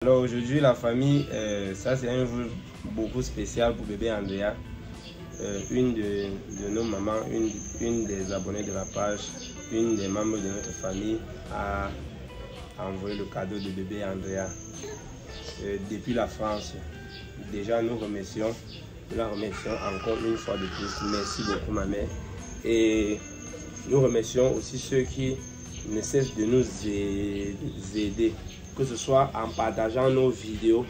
Alors aujourd'hui la famille, ça c'est un jour beaucoup spécial pour bébé Andrea. Une de nos mamans, une des abonnés de la page, une des membres de notre famille a envoyé le cadeau de bébé Andrea depuis la France. Déjà nous la remercions encore une fois de plus. Merci beaucoup ma mère. Et nous remercions aussi ceux qui ne cessent de nous aider, que ce soit en partageant nos vidéos,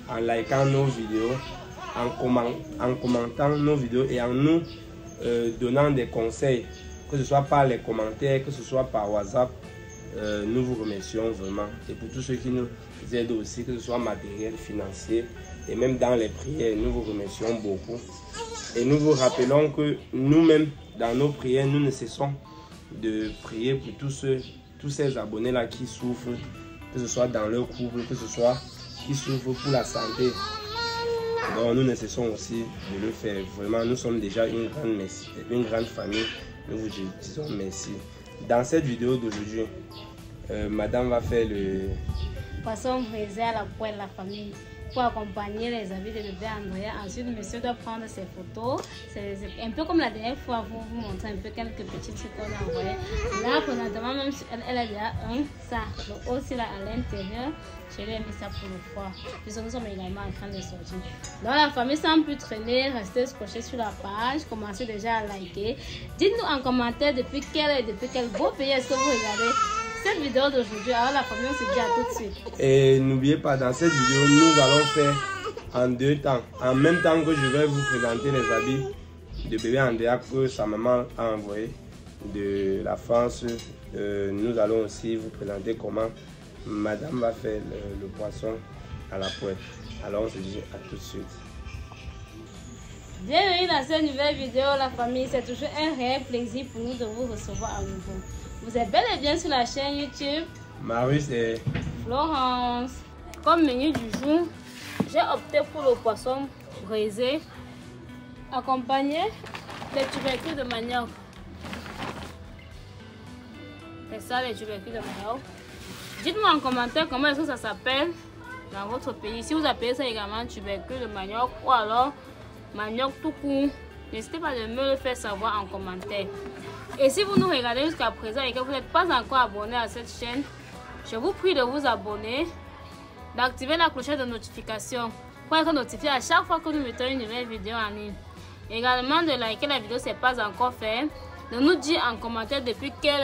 en likant nos vidéos, en commentant nos vidéos et en nous donnant des conseils, que ce soit par les commentaires, que ce soit par WhatsApp. Nous vous remercions vraiment. Et pour tous ceux qui nous aident aussi, que ce soit matériel, financier et même dans les prières, nous vous remercions beaucoup. Et nous vous rappelons que nous-mêmes, dans nos prières, nous ne cessons de prier pour tous ces abonnés-là qui souffrent, que ce soit dans leur couple, que ce soit qui souffrent pour la santé. Donc nous ne cessons aussi de le faire. Vraiment, nous sommes déjà une grande famille. Nous vous disons merci. Dans cette vidéo d'aujourd'hui, madame va faire le poisson braisé à la poêle, la famille, pour accompagner les amis de bébé Andrea. Ensuite, monsieur doit prendre ses photos. C'est un peu comme la dernière fois, vous montrer un peu quelques petits trucs qu'on a envoyés. Là, présentement, même elle a déjà ça. Le haut, c'est là à l'intérieur. Je lui ai mis ça pour le foie, puisque nous sommes également en train de sortir. Donc, la famille, sans plus traîner, restez scotchés sur la page. Commencez déjà à liker. Dites-nous en commentaire depuis quel beau pays est-ce que vous regardez cette vidéo d'aujourd'hui. Alors la famille, on se dit à tout de suite. Et n'oubliez pas, dans cette vidéo, nous allons faire en deux temps. En même temps que je vais vous présenter les habits de bébé Andrea que sa maman a envoyé de la France, nous allons aussi vous présenter comment madame va faire le poisson à la poêle. Alors on se dit à tout de suite. Bienvenue dans cette nouvelle vidéo la famille. C'est toujours un réel plaisir pour nous de vous recevoir à nouveau. Vous êtes bel et bien sur la chaîne YouTube Marius et Florence. Comme menu du jour, j'ai opté pour le poisson braisé accompagné des tubercules de manioc. C'est ça, les tubercules de manioc. Dites-moi en commentaire comment est-ce que ça s'appelle dans votre pays. Si vous appelez ça également tubercules de manioc ou alors manioc tout court, n'hésitez pas de me le faire savoir en commentaire. Et si vous nous regardez jusqu'à présent et que vous n'êtes pas encore abonné à cette chaîne, je vous prie de vous abonner, d'activer la clochette de notification pour être notifié à chaque fois que nous mettons une nouvelle vidéo en ligne. Également de liker la vidéo si ce n'est pas encore fait, de nous dire en commentaire depuis quel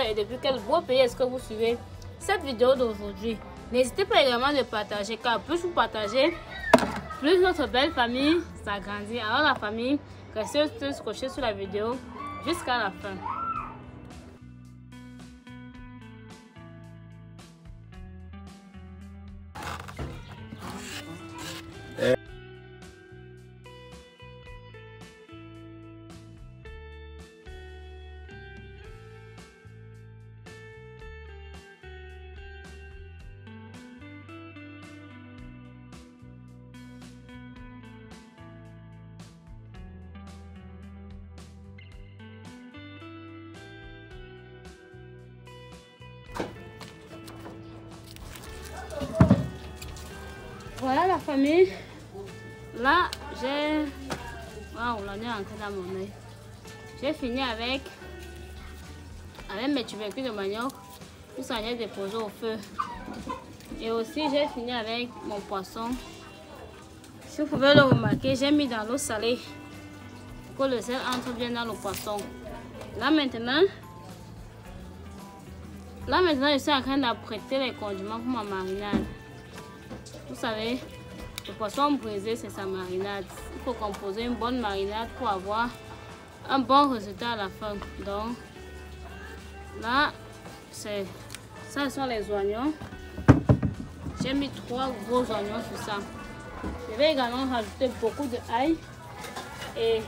beau pays est-ce que vous suivez cette vidéo d'aujourd'hui. N'hésitez pas également de partager, car plus vous partagez, plus notre belle famille s'agrandit. Alors la famille, restez scotchés sur la vidéo jusqu'à la fin. Voilà la famille. Là, j'ai... Waouh, l'on est entré dans mon œil. J'ai fini avec mes tubercules de manioc. Tout ça, j'ai déposé au feu. Et aussi, j'ai fini avec mon poisson. Si vous pouvez le remarquer, j'ai mis dans l'eau salée pour que le sel entre bien dans le poisson. Là maintenant, je suis en train d'apprêter les condiments pour ma marinade. Vous savez, le poisson braisé, c'est sa marinade. Il faut composer une bonne marinade pour avoir un bon résultat à la fin. Donc, là, ça sont les oignons. J'ai mis 3 gros oignons sur ça. Je vais également rajouter beaucoup de ail et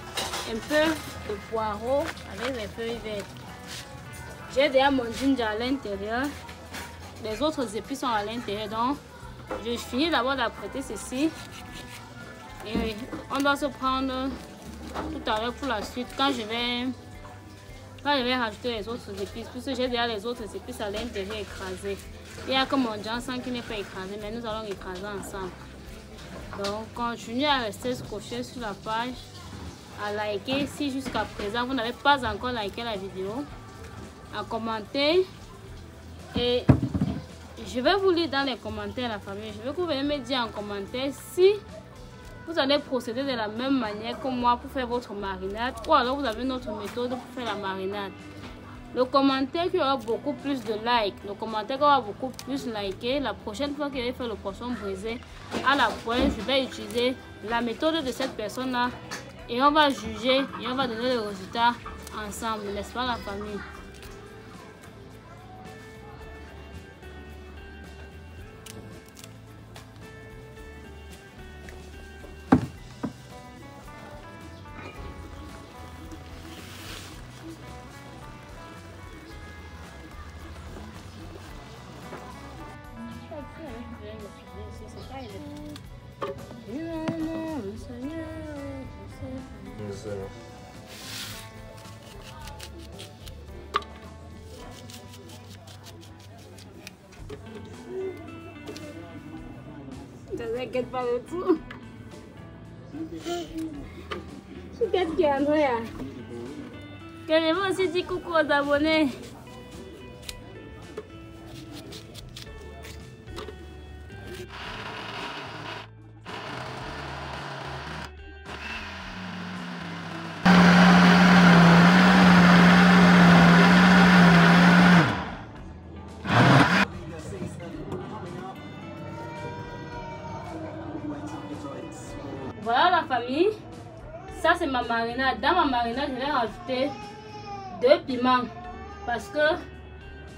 un peu de poireau avec les feuilles vertes. J'ai déjà mon ginger à l'intérieur. Les autres épices sont à l'intérieur. Donc, je finis d'abord d'apprêter ceci. Et on doit se prendre tout à l'heure pour la suite quand je vais rajouter les autres épices, puisque j'ai déjà les autres épices à l'intérieur écrasées. Il n'y a que mon Johnson qui n'est pas écrasé, mais nous allons écraser ensemble. Donc, continuez à rester scotché sur la page, à liker si jusqu'à présent vous n'avez pas encore liké la vidéo, à commenter. Et je vais vous lire dans les commentaires, la famille. Je veux que vous veniez me dire en commentaire si vous allez procéder de la même manière que moi pour faire votre marinade, ou alors vous avez une autre méthode pour faire la marinade. Le commentaire qui aura beaucoup plus de likes, le commentaire qui aura beaucoup plus liké, la prochaine fois que je vais faire le poisson brisé à la poêle, je vais utiliser la méthode de cette personne-là et on va juger et on va donner le résultat ensemble, n'est-ce pas la famille? Ne t'inquiète pas de tout. Qu'est-ce qu'il y a, Andrea? Que je veux aussi dire coucou aux abonnés. Voilà la famille, ça c'est ma marinade. Dans ma marinade, je vais rajouter 2 piments parce que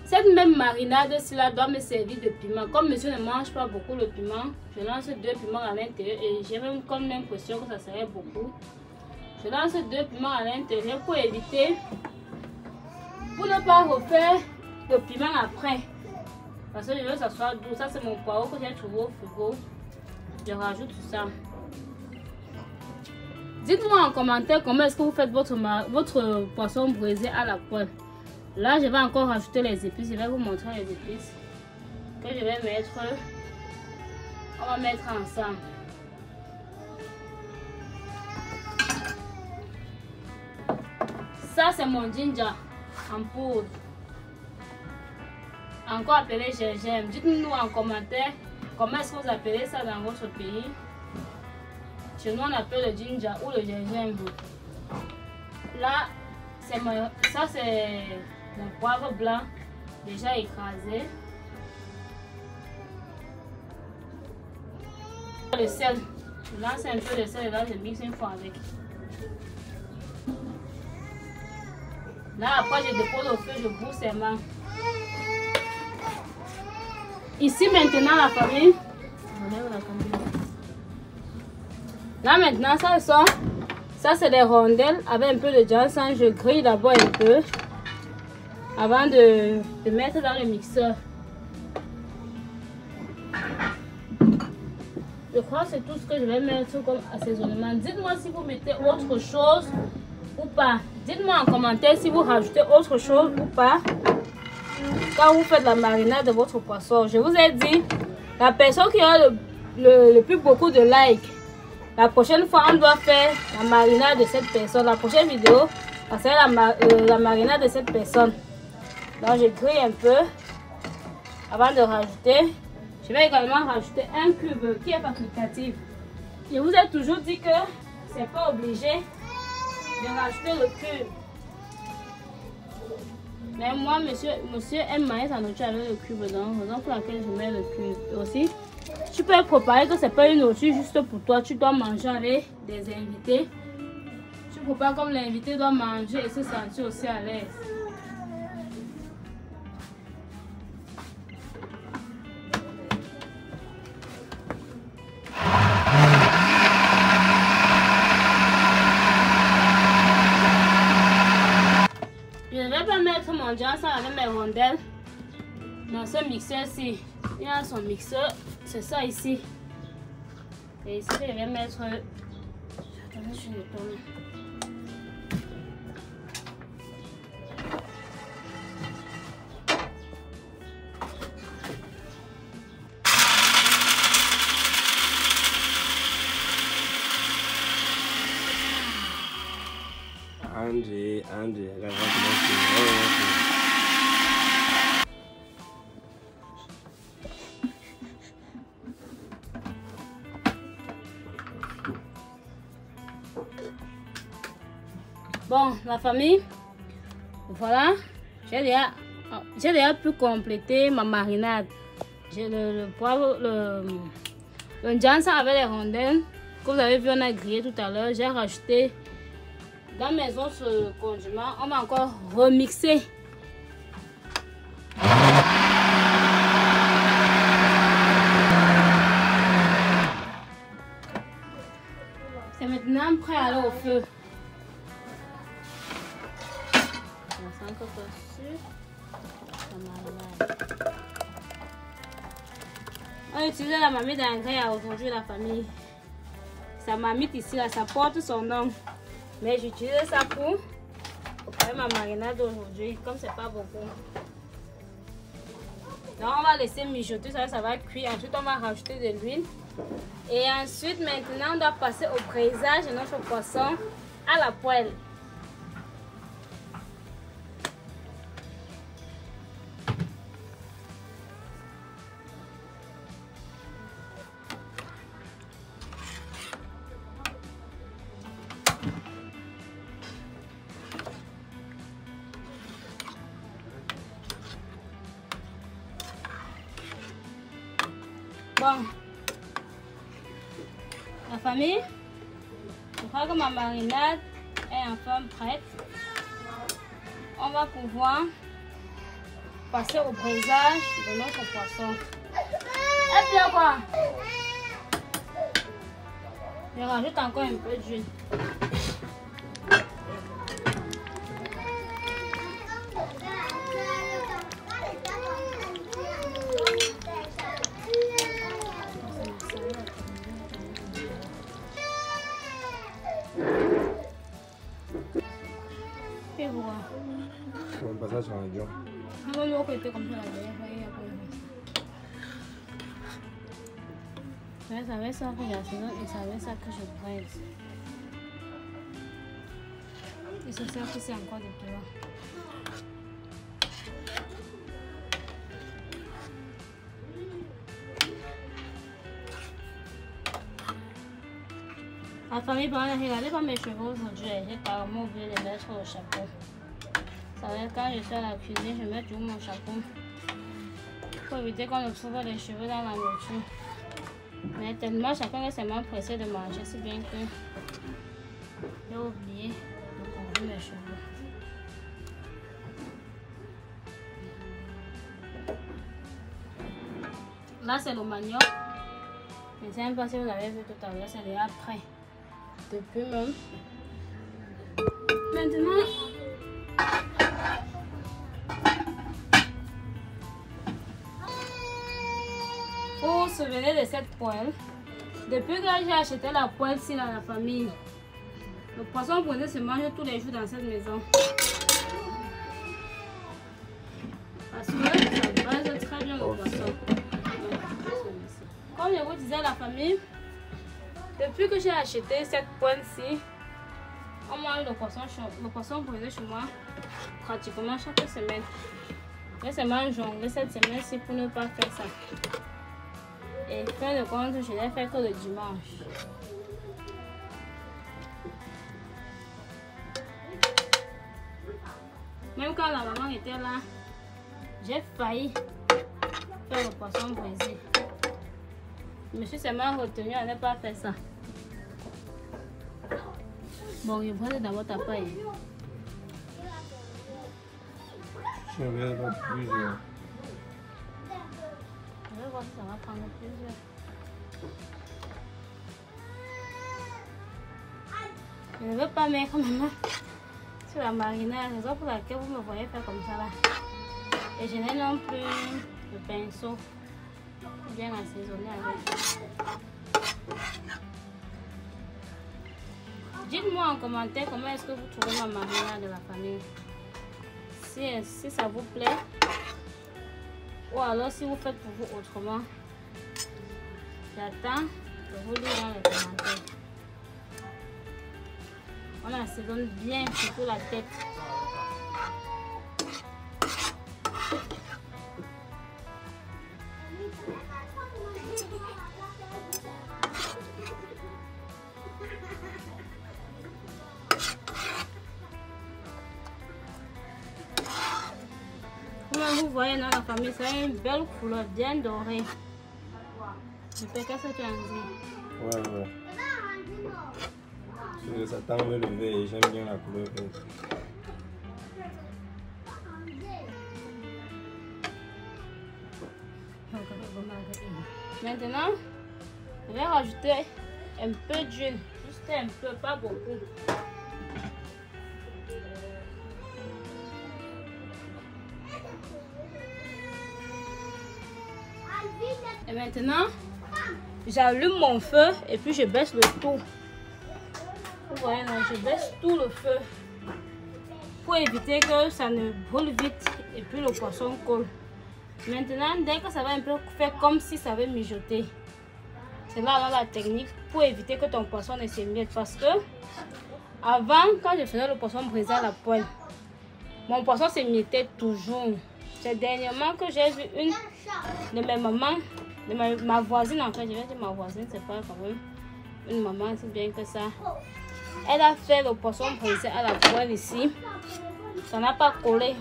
cette même marinade-ci doit me servir de piment. Comme monsieur ne mange pas beaucoup le piment, je lance 2 piments à l'intérieur et j'ai même comme l'impression que ça serait beaucoup. Je lance 2 piments à l'intérieur pour éviter, pour ne pas refaire le piment après. Parce que je veux que ça soit doux. Ça c'est mon poireau que j'ai trouvé au frigo. Je rajoute tout ça. Dites-moi en commentaire comment est-ce que vous faites votre poisson braisé à la poêle. Là, je vais encore rajouter les épices. Je vais vous montrer les épices que je vais mettre. On va mettre ensemble. Ça, c'est mon ginger en poudre. Encore appelé gingembre. Dites-nous en commentaire comment est-ce que vous appelez ça dans votre pays. Chez nous, on appelle le ginger ou le gingembre. Là, ça c'est mon poivre blanc déjà écrasé. Le sel. Je lance un peu de sel et là, je mixe une fois avec. Là, après, je dépose au feu, je brousse les mains. Ici, maintenant, la famille. Là maintenant, ça c'est des rondelles avec un peu de ginseng. Je grille d'abord un peu avant de mettre dans le mixeur. Je crois que c'est tout ce que je vais mettre comme assaisonnement. Dites-moi si vous mettez autre chose ou pas. Dites-moi en commentaire si vous rajoutez autre chose ou pas quand vous faites la marinade de votre poisson. Je vous ai dit, la personne qui a le plus beaucoup de likes, la prochaine fois, on doit faire la marinade de cette personne. La prochaine vidéo, c'est la marinade de cette personne. Donc, je grille un peu avant de rajouter. Je vais également rajouter un cube qui est facultatif. Je vous ai toujours dit que c'est pas obligé de rajouter le cube. Mais moi, monsieur aime manger sa nourriture avec le cube dedans, raison pour laquelle je mets le cube. Et aussi, tu peux préparer que c'est pas une nourriture juste pour toi. Tu dois manger avec des invités. Tu prépares comme l'invité doit manger et se sentir aussi à l'aise. Je ne vais pas mettre mon ginseng avec mes rondelles dans ce mixeur-ci. Il y a son mixeur, c'est ça ici. Et ici, je vais mettre. Attendez, je le tourne. André, Bon, la famille, voilà, j'ai déjà pu compléter ma marinade. J'ai le poivre, le njamsa avec les rondelles que vous avez vu, on a grillé tout à l'heure. J'ai rajouté dans mes autres condiments. On va encore remixer. C'est maintenant prêt à aller au feu. On a utilisé la marmite d'engrais aujourd'hui, la famille. Sa marmite ici, là, ça porte son nom. Mais j'utilise ça pour faire ma marinade aujourd'hui, comme c'est pas beaucoup. Donc on va laisser mijoter, ça va cuire. Ensuite on va rajouter de l'huile. Et ensuite maintenant on doit passer au braisage de notre poisson à la poêle. Bon, la famille, je crois que ma marinade est enfin prête. On va pouvoir passer au braisage de notre poisson. Et puis quoi? Je rajoute encore un peu d'huile. On passe ça sur un dur. On va côté comme ça. Ça va ça que sinon et ça va ça que je braise. Et c'est ça que c'est encore de plus. La famille, regardez pas mes cheveux aujourd'hui, j'ai carrément oublié de mettre le chapeau. Ça va être quand je suis à la cuisine, je mets toujours mon chapeau. Pour éviter qu'on ne trouve les cheveux dans la nourriture. Mais tellement chacun est seulement pressé de manger, si bien que j'ai oublié de couvrir mes cheveux. Là c'est le manioc. Je ne sais même pas si vous avez vu tout à l'heure, c'est déjà prêt. Depuis même. Maintenant, vous vous souvenez de cette poêle? Depuis que j'ai acheté la poêle-ci dans la famille, le poisson brûlé se mange tous les jours dans cette maison. Parce que ça braise très bien le poisson. Comme je vous disais, la famille, depuis que j'ai acheté cette poêle-ci, on mange le poisson brûlé chez moi pratiquement chaque semaine. J'ai seulement jonglé cette semaine-ci pour ne pas faire ça. Et fin de compte, je n'ai fait que le dimanche. Même quand la maman était là, j'ai failli faire le poisson brisé. Je me suis seulement retenue à ne pas faire ça. Bon, je prends d'abord ta paille. Je vais pas plusieurs. Je vais voir si ça va prendre plusieurs. Je ne veux pas mettre maman sur la marinade, raison pour laquelle vous me voyez faire comme ça là. Et je n'ai non plus le pinceau bien assaisonné avec. Dites-moi en commentaire comment est-ce que vous trouvez ma marinade de la famille. Si ça vous plaît, ou alors si vous faites pour vous autrement. J'attends de vous lire dans les commentaires. On assaisonne bien, surtout la tête. Comme vous voyez dans la famille, c'est une belle couleur bien dorée. Je peux qu'est-ce que tu en dis? Ouais. Ça t'enlève le vert et j'aime bien la couleur verte. Maintenant, je vais rajouter un peu d'huile, juste un peu, pas beaucoup. Et maintenant, j'allume mon feu et puis je baisse le tout. Vous voyez, là, je baisse tout le feu pour éviter que ça ne brûle vite et puis le poisson colle. Maintenant, dès que ça va un peu faire comme si ça avait mijoté, c'est là la technique pour éviter que ton poisson ne s'émiette. Parce que avant, quand je faisais le poisson brisé à la poêle, mon poisson s'émiettait toujours. C'est dernièrement que j'ai vu une de mes mamans, de ma voisine en fait, je vais dire ma voisine, c'est pas quand même une maman, c'est bien que ça. Elle a fait le poisson brisé à la poêle ici, ça n'a pas collé.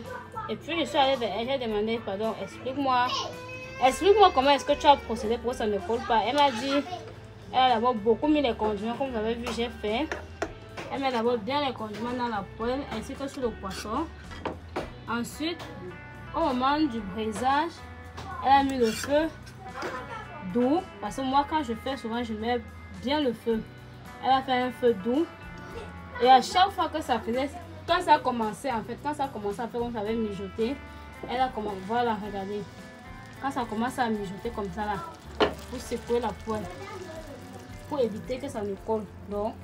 Et puis je suis allée vers elle, j'ai demandé, pardon, explique-moi comment est-ce que tu as procédé pour que ça ne colle pas. Elle m'a dit, elle a d'abord beaucoup mis les condiments, comme vous avez vu, j'ai fait. Elle met d'abord bien les condiments dans la poêle ainsi que sur le poisson. Ensuite, au moment du brisage, elle a mis le feu doux. Parce que moi, quand je fais, souvent, je mets bien le feu. Elle a fait un feu doux. Et à chaque fois que ça faisait, quand ça a commencé, en fait, quand ça a commencé à faire comme ça avait mijoté, elle a commencé, voilà, regardez. Quand ça commence à mijoter comme ça, là, vous secouez la poêle pour éviter que ça ne colle. Donc,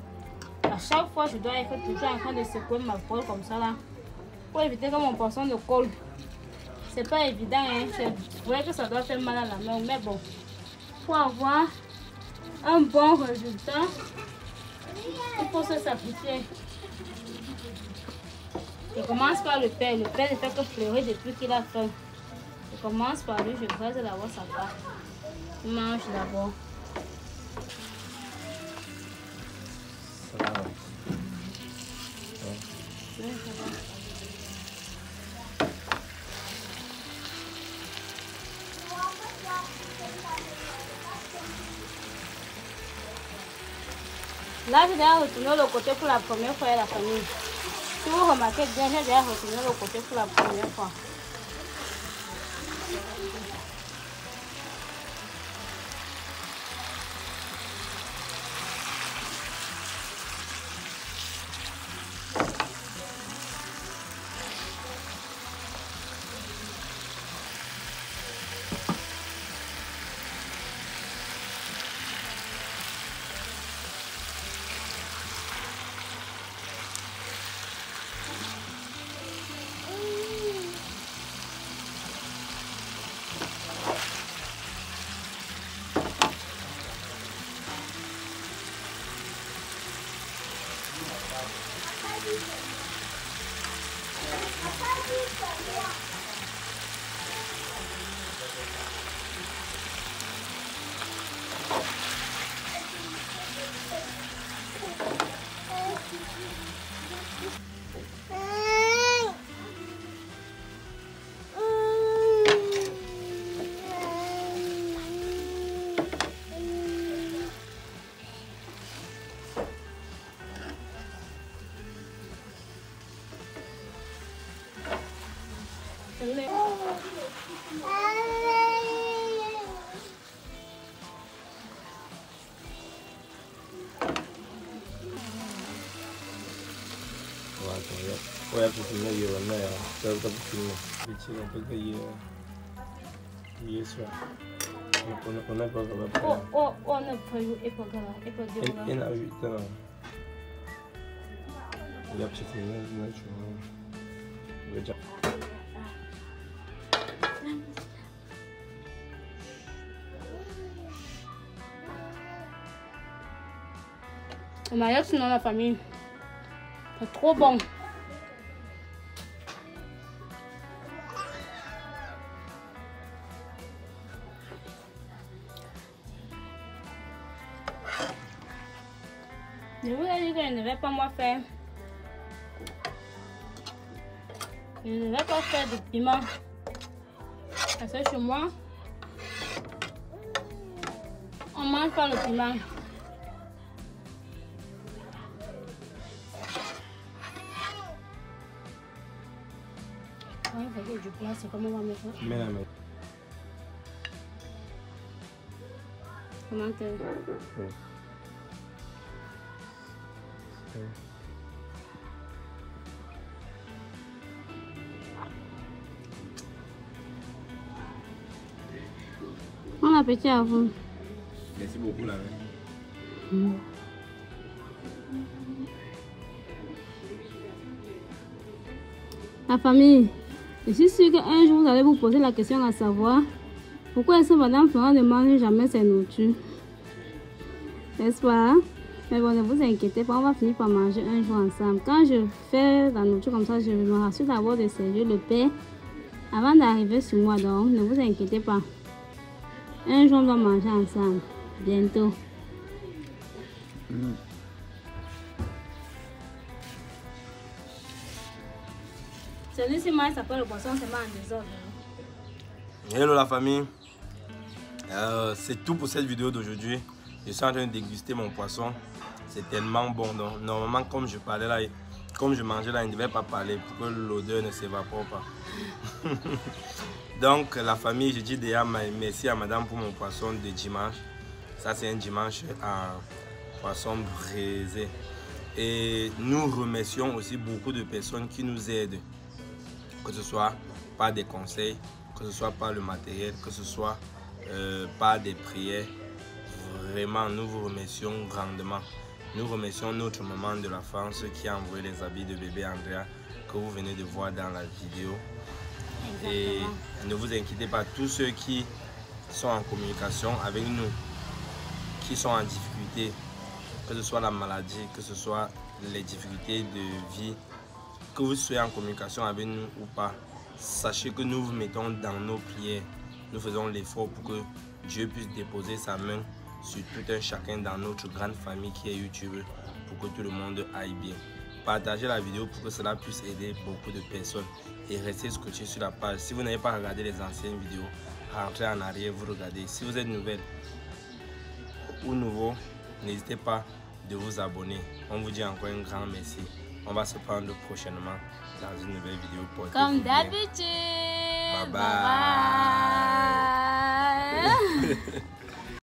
à chaque fois, je dois être toujours en train de secouer ma poêle comme ça, là, pour éviter que mon poisson ne colle. C'est pas évident, hein? C'est vrai que ça doit faire mal à la main, mais bon, pour avoir un bon résultat, il faut se sacrifier. Je commence par le père. Le père ne fait que pleurer depuis qu'il a faim. Je commence par lui, je braise d'abord sa part. Je mange d'abord. Ça va. Oui, ça va. Là, j'ai déjà retourné le côté pour la première fois à la famille. Si vous remarquez bien, j'ai déjà retourné le côté pour la première fois. Voy a cocinar yo, ¿no? Pero está cociendo. Bichino, porque y eso. On n'a pas vraiment. On n'a pas eu et pas grave. Il a eu temps. Il a petit peu de Le mariage dans la famille, C'est trop bon. Je vous ai dit que je ne vais pas moi faire. Je ne vais pas faire de piment. Parce que chez moi, on ne mange pas le piment. Il faut que je place. Comment on va mettre ça? Mets la main. Comment te... Oui. Bon appétit à vous. Merci beaucoup, la main. La famille, je suis sûre qu'un jour vous allez vous poser la question à savoir pourquoi est-ce que Madame Florent ne mange jamais ses nourritures. N'est-ce pas? Mais bon, ne vous inquiétez pas, on va finir par manger un jour ensemble. Quand je fais la nourriture comme ça, je me rassure d'abord de servir le pain avant d'arriver sur moi. Donc, ne vous inquiétez pas. Un jour, on va manger ensemble. Bientôt. Celui-ci, moi, il s'appelle le poisson, c'est pas en désordre. Hello la famille. C'est tout pour cette vidéo d'aujourd'hui. Je suis en train de déguster mon poisson. C'est tellement bon. Donc, normalement, comme je parlais là, comme je mangeais là, il ne devait pas parler pour que l'odeur ne s'évapore pas. Donc, la famille, je dis déjà merci à madame pour mon poisson de dimanche. Ça, c'est un dimanche en poisson braisé. Et nous remercions aussi beaucoup de personnes qui nous aident. Que ce soit par des conseils, que ce soit par le matériel, que ce soit par des prières. Vraiment, nous vous remercions grandement. Nous remercions notre maman de la France qui a envoyé les habits de bébé Andrea que vous venez de voir dans la vidéo. Exactement. Et ne vous inquiétez pas, tous ceux qui sont en communication avec nous, qui sont en difficulté, que ce soit la maladie, que ce soit les difficultés de vie, que vous soyez en communication avec nous ou pas, sachez que nous vous mettons dans nos prières. Nous faisons l'effort pour que Dieu puisse déposer sa main sur tout un chacun dans notre grande famille qui est YouTube pour que tout le monde aille bien. Partagez la vidéo pour que cela puisse aider beaucoup de personnes et restez scotché sur la page. Si vous n'avez pas regardé les anciennes vidéos, rentrez en arrière, vous regardez. Si vous êtes nouvelle ou nouveau, n'hésitez pas de vous abonner. On vous dit encore un grand merci. On va se prendre prochainement dans une nouvelle vidéo. Comme d'habitude. Bye bye. Bye bye.